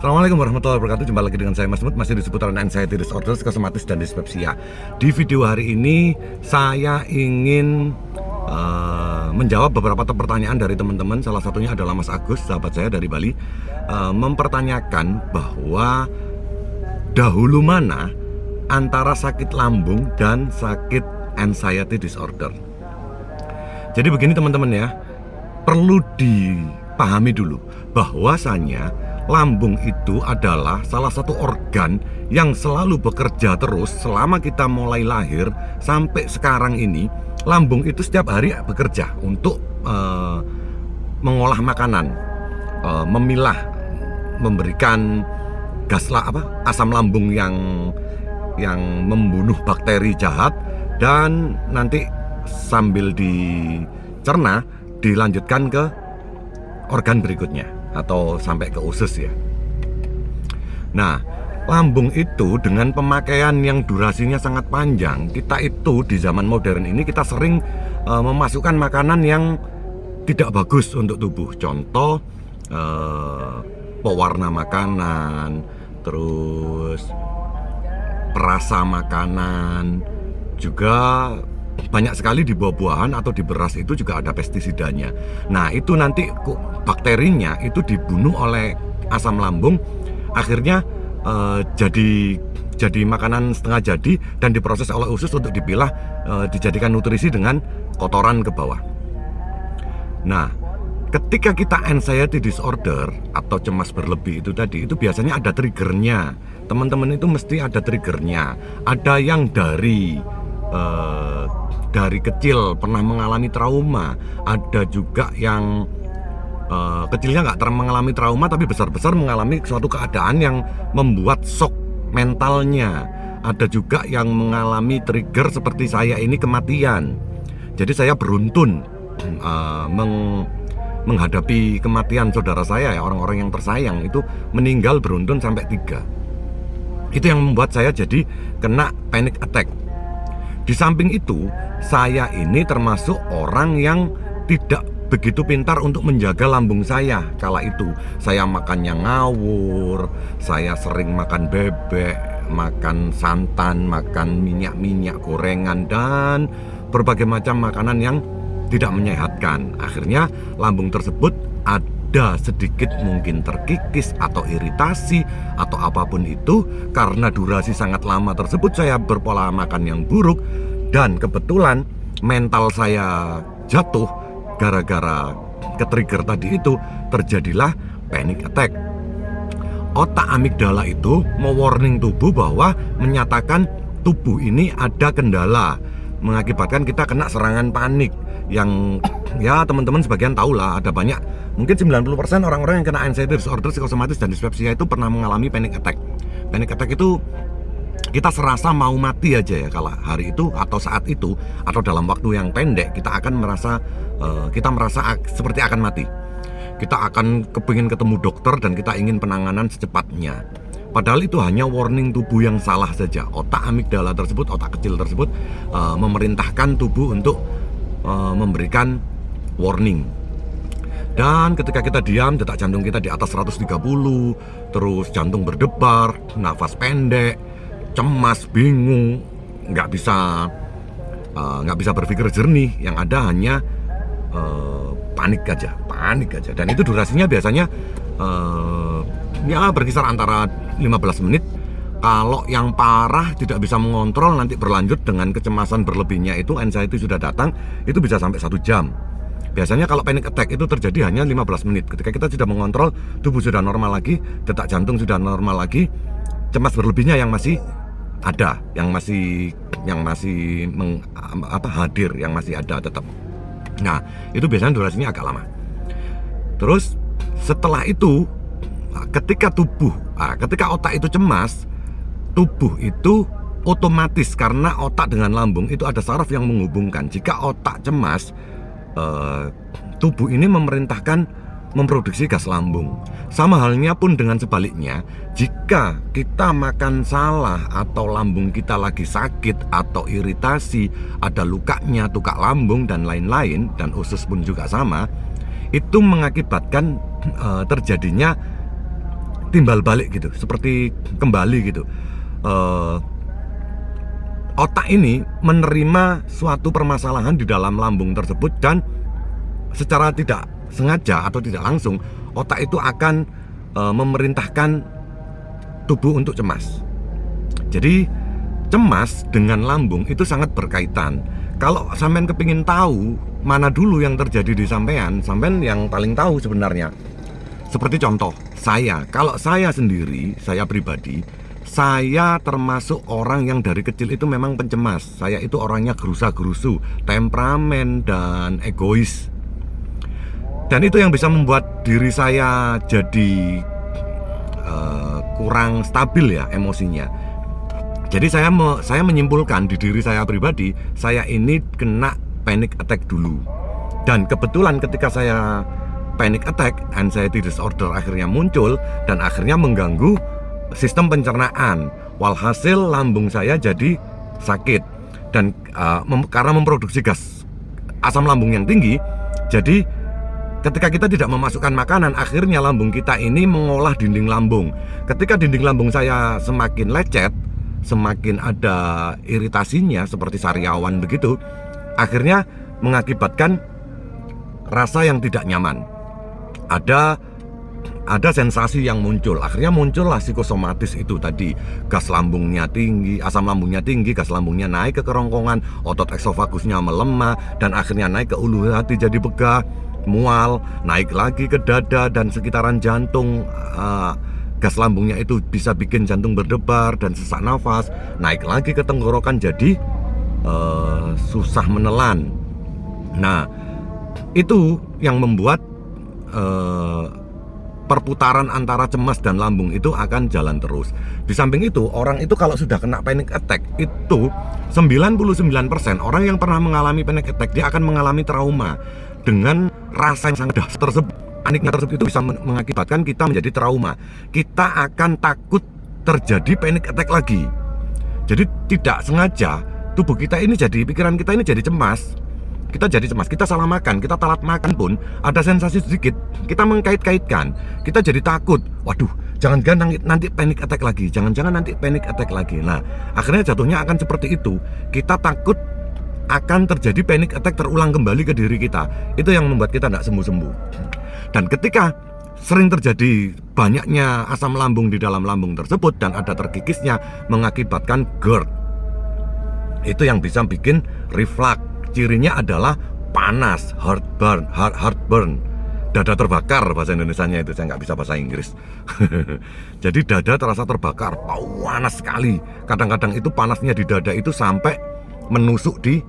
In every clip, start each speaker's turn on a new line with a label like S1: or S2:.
S1: Assalamualaikum warahmatullahi wabarakatuh. Jumpa lagi dengan saya Mas Mut, masih di seputaran anxiety disorder, psikosomatis dan dispepsia. Di video hari ini saya ingin menjawab beberapa pertanyaan dari teman-teman. Salah satunya adalah Mas Agus, sahabat saya dari Bali, mempertanyakan bahwa dahulu mana antara sakit lambung dan sakit anxiety disorder. Jadi begini teman-teman ya, perlu dipahami dulu bahwasanya lambung itu adalah salah satu organ yang selalu bekerja terus selama kita mulai lahir sampai sekarang ini. Lambung itu setiap hari bekerja untuk mengolah makanan, memilah, memberikan asam lambung yang membunuh bakteri jahat, dan nanti sambil dicerna dilanjutkan ke organ berikutnya atau sampai ke usus ya. Nah, lambung itu dengan pemakaian yang durasinya sangat panjang, kita itu di zaman modern ini kita sering memasukkan makanan yang tidak bagus untuk tubuh. Contoh pewarna makanan, terus perasa makanan, juga banyak sekali di buah-buahan atau di beras itu juga ada pestisidanya. Nah, itu nanti bakterinya itu dibunuh oleh asam lambung, akhirnya jadi makanan setengah jadi dan diproses oleh usus untuk dipilah, dijadikan nutrisi dengan kotoran ke bawah. Nah, ketika kita anxiety disorder atau cemas berlebih itu tadi, itu biasanya ada triggernya. Teman-teman itu mesti ada triggernya. Ada yang dari kecil pernah mengalami trauma, ada juga yang kecilnya nggak mengalami trauma tapi besar-besar mengalami suatu keadaan yang membuat shock mentalnya. Ada juga yang mengalami trigger seperti saya ini, kematian. Jadi saya beruntun menghadapi kematian saudara saya ya, orang-orang yang tersayang itu meninggal beruntun sampai 3. Itu yang membuat saya jadi kena panic attack. Di samping itu, saya ini termasuk orang yang tidak begitu pintar untuk menjaga lambung saya. Kala itu saya makannya ngawur, saya sering makan bebek, makan santan, makan minyak gorengan, dan berbagai macam makanan yang tidak menyehatkan. Akhirnya lambung tersebut ada sedikit mungkin terkikis atau iritasi atau apapun itu. Karena durasi sangat lama tersebut saya berpola makan yang buruk, dan kebetulan mental saya jatuh gara-gara ke-trigger tadi itu, terjadilah panic attack. Otak amigdala itu mewarning tubuh bahwa menyatakan tubuh ini ada kendala, mengakibatkan kita kena serangan panik. Yang ya teman-teman sebagian tahu lah, ada banyak, mungkin 90% orang-orang yang kena anxiety disorder, psikosomatis dan dispepsia itu pernah mengalami panic attack. Panic attack itu kita serasa mau mati aja ya kalau hari itu atau saat itu atau dalam waktu yang pendek kita akan merasa seperti akan mati. Kita akan kepingin ketemu dokter dan kita ingin penanganan secepatnya. Padahal itu hanya warning tubuh yang salah saja. Otak amigdala tersebut, otak kecil tersebut memerintahkan tubuh untuk memberikan warning. Dan ketika kita diam, detak jantung kita di atas 130, terus jantung berdebar, nafas pendek, cemas, bingung, nggak bisa berpikir jernih. Yang ada hanya panik aja. Dan itu durasinya biasanya ya berkisar antara 15 menit. Kalau yang parah tidak bisa mengontrol, nanti berlanjut dengan kecemasan berlebihnya itu, anxiety sudah datang, itu bisa sampai 1 jam. Biasanya kalau panic attack itu terjadi hanya 15 menit. Ketika kita sudah mengontrol, tubuh sudah normal lagi, detak jantung sudah normal lagi, cemas berlebihnya yang masih ada, yang masih hadir, yang masih ada tetap. Nah, itu biasanya durasinya agak lama. Terus setelah itu, ketika otak itu cemas, tubuh itu otomatis, karena otak dengan lambung itu ada saraf yang menghubungkan. Jika otak cemas, tubuh ini memerintahkan memproduksi gas lambung. Sama halnya pun dengan sebaliknya, jika kita makan salah atau lambung kita lagi sakit atau iritasi, ada lukanya, tukak lambung dan lain-lain, dan usus pun juga sama, itu mengakibatkan terjadinya timbal balik gitu, seperti kembali gitu. Otak ini menerima suatu permasalahan di dalam lambung tersebut, dan secara tidak sengaja atau tidak langsung otak itu akan memerintahkan tubuh untuk cemas. Jadi cemas dengan lambung itu sangat berkaitan. Kalau sampean kepingin tahu mana dulu yang terjadi di sampean yang paling tahu sebenarnya. Seperti contoh kalau saya sendiri, saya pribadi, saya termasuk orang yang dari kecil itu memang pencemas. Saya itu orangnya gerusa-gerusu, temperamen dan egois. Dan itu yang bisa membuat diri saya jadi kurang stabil ya emosinya. Jadi saya menyimpulkan di diri saya pribadi, saya ini kena panic attack dulu. Dan kebetulan ketika saya panic attack, anxiety disorder akhirnya muncul dan akhirnya mengganggu sistem pencernaan. Walhasil lambung saya jadi sakit, dan karena memproduksi gas asam lambung yang tinggi, jadi ketika kita tidak memasukkan makanan, akhirnya lambung kita ini mengolah dinding lambung. Ketika dinding lambung saya semakin lecet, semakin ada iritasinya seperti sariawan begitu, akhirnya mengakibatkan rasa yang tidak nyaman. Ada sensasi yang muncul. Akhirnya muncullah psikosomatis itu tadi. Gas lambungnya tinggi, asam lambungnya tinggi, gas lambungnya naik ke kerongkongan, otot esofagusnya melemah, dan akhirnya naik ke ulu hati jadi begah, mual, naik lagi ke dada dan sekitaran jantung. Gas lambungnya itu bisa bikin jantung berdebar dan sesak nafas, naik lagi ke tenggorokan jadi susah menelan. Nah, itu yang membuat perputaran antara cemas dan lambung itu akan jalan terus. Di samping itu, orang itu kalau sudah kena panic attack, itu 99% orang yang pernah mengalami panic attack, dia akan mengalami trauma dengan rasa yang sangat dahsyat tersebut. Paniknya tersebut itu bisa mengakibatkan kita menjadi trauma. Kita akan takut terjadi panic attack lagi. Jadi tidak sengaja tubuh kita ini jadi, pikiran kita ini jadi cemas. Kita jadi cemas, kita salah makan, kita telat makan pun ada sensasi sedikit, kita mengkait-kaitkan, kita jadi takut. Waduh, jangan-jangan nanti panic attack lagi, jangan-jangan nanti panic attack lagi. Nah, akhirnya jatuhnya akan seperti itu. Kita takut akan terjadi panic attack terulang kembali ke diri kita. Itu yang membuat kita tidak sembuh-sembuh. Dan ketika sering terjadi banyaknya asam lambung di dalam lambung tersebut dan ada terkikisnya, mengakibatkan GERD. Itu yang bisa bikin reflux. Cirinya adalah panas, heartburn, dada terbakar bahasa Indonesianya itu, saya nggak bisa bahasa Inggris. Jadi dada terasa terbakar, panas sekali. Kadang-kadang itu panasnya di dada itu sampai menusuk di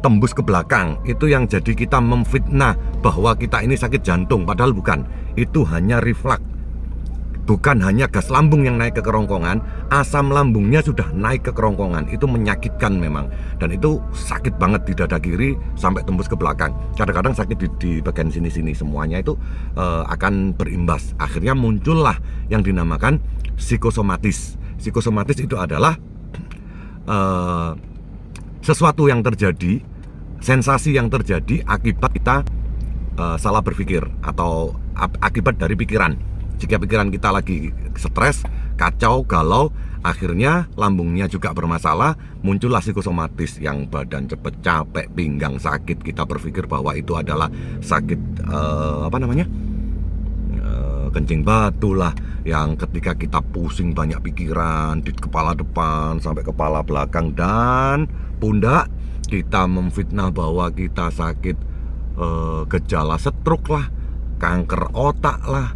S1: tembus ke belakang. Itu yang jadi kita memfitnah bahwa kita ini sakit jantung, padahal bukan. Itu hanya reflux. Bukan hanya gas lambung yang naik ke kerongkongan, asam lambungnya sudah naik ke kerongkongan. Itu menyakitkan memang. Dan itu sakit banget di dada kiri sampai tembus ke belakang. Kadang-kadang sakit di bagian sini-sini. Semuanya itu akan berimbas. Akhirnya muncullah yang dinamakan psikosomatis. Psikosomatis itu adalah sesuatu yang terjadi, sensasi yang terjadi akibat kita salah berpikir atau akibat dari pikiran. Jika pikiran kita lagi stres, kacau, galau, akhirnya lambungnya juga bermasalah, muncullah psikosomatis yang badan cepet capek, pinggang sakit. Kita berpikir bahwa itu adalah sakit kencing batu lah, yang ketika kita pusing banyak pikiran di kepala depan sampai kepala belakang dan pundak, kita memfitnah bahwa kita sakit gejala stroke lah, kanker otak lah,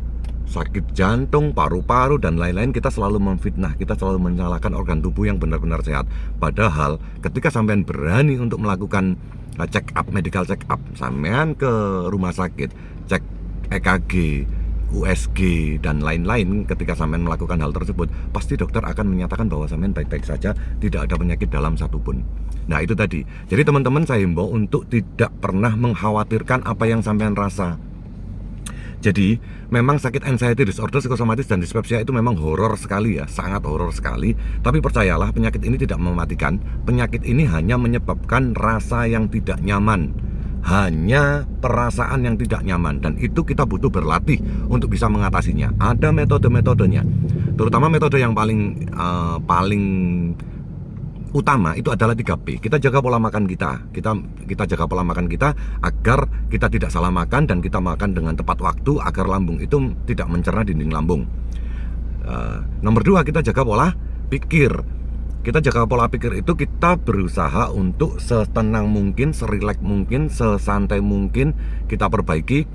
S1: sakit jantung, paru-paru, dan lain-lain. Kita selalu memfitnah, kita selalu menyalahkan organ tubuh yang benar-benar sehat. Padahal ketika sampean berani untuk melakukan check up, medical check up, sampean ke rumah sakit, cek EKG, USG, dan lain-lain, ketika sampean melakukan hal tersebut, pasti dokter akan menyatakan bahwa sampean baik-baik saja, tidak ada penyakit dalam satupun. Nah, itu tadi. Jadi teman-teman, saya himbau untuk tidak pernah mengkhawatirkan apa yang sampean rasa. Jadi memang sakit anxiety disorder, psikosomatis, dan dispepsia itu memang horor sekali ya, sangat horor sekali. Tapi percayalah, penyakit ini tidak mematikan. Penyakit ini hanya menyebabkan rasa yang tidak nyaman. hanya perasaan yang tidak nyaman, dan itu kita butuh berlatih untuk bisa mengatasinya. Ada metode-metodenya, terutama metode yang paling utama itu adalah 3P. Kita jaga pola makan kita. Kita jaga pola makan kita agar kita tidak salah makan dan kita makan dengan tepat waktu agar lambung itu tidak mencerna dinding lambung. Nomor 2, kita jaga pola pikir. Kita jaga pola pikir itu kita berusaha untuk setenang mungkin, serileks mungkin, sesantai mungkin kita perbaiki.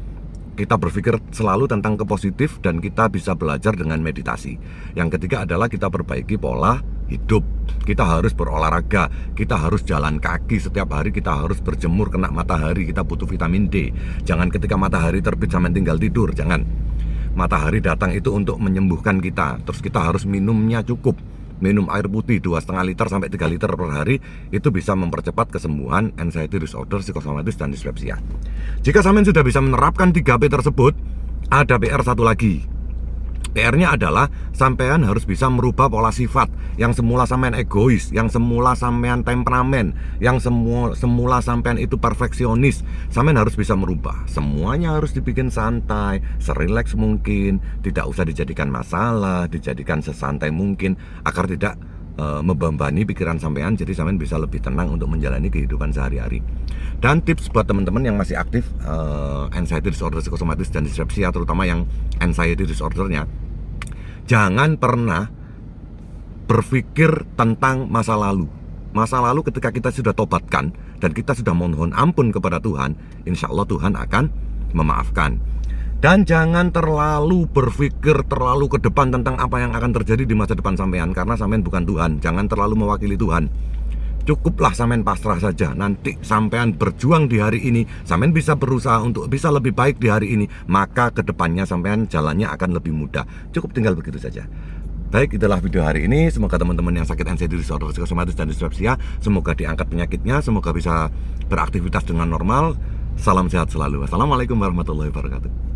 S1: Kita berpikir selalu tentang kepositif dan kita bisa belajar dengan meditasi. Yang ketiga adalah kita perbaiki pola hidup. Kita harus berolahraga, kita harus jalan kaki setiap hari, kita harus berjemur kena matahari, kita butuh vitamin D. Jangan ketika matahari terbit sampai tinggal tidur, jangan. Matahari datang itu untuk menyembuhkan kita. Terus kita harus minumnya cukup. Minum air putih 2,5 liter sampai 3 liter per hari, itu bisa mempercepat kesembuhan anxiety disorder, psikosomatis, dan dispepsia. Jika sampean sudah bisa menerapkan 3P tersebut, ada PR satu lagi. PR-nya adalah sampean harus bisa merubah pola sifat yang semula sampean egois, yang semula sampean temperamen, yang semula sampean itu perfeksionis. Sampean harus bisa merubah. Semuanya harus dibikin santai, serileks mungkin, tidak usah dijadikan masalah, dijadikan sesantai mungkin agar tidak membebani pikiran sampean, jadi sampean bisa lebih tenang untuk menjalani kehidupan sehari-hari. Dan tips buat teman-teman yang masih aktif anxiety disorder, psikosomatis, dan dispepsia, terutama yang anxiety disordernya, jangan pernah berpikir tentang masa lalu. Masa lalu ketika kita sudah tobatkan dan kita sudah mohon ampun kepada Tuhan, insya Allah Tuhan akan memaafkan. Dan jangan terlalu berpikir terlalu ke depan tentang apa yang akan terjadi di masa depan sampean, karena sampean bukan Tuhan. Jangan terlalu mewakili Tuhan. Cukuplah sampean pasrah saja. Nanti sampean berjuang di hari ini, sampean bisa berusaha untuk bisa lebih baik di hari ini, maka kedepannya sampean jalannya akan lebih mudah. Cukup tinggal begitu saja. Baik, itulah video hari ini. Semoga teman-teman yang sakit anxiety disorder, psikosomatis, dan dispepsia, semoga diangkat penyakitnya, semoga bisa beraktivitas dengan normal. Salam sehat selalu. Wassalamualaikum warahmatullahi wabarakatuh.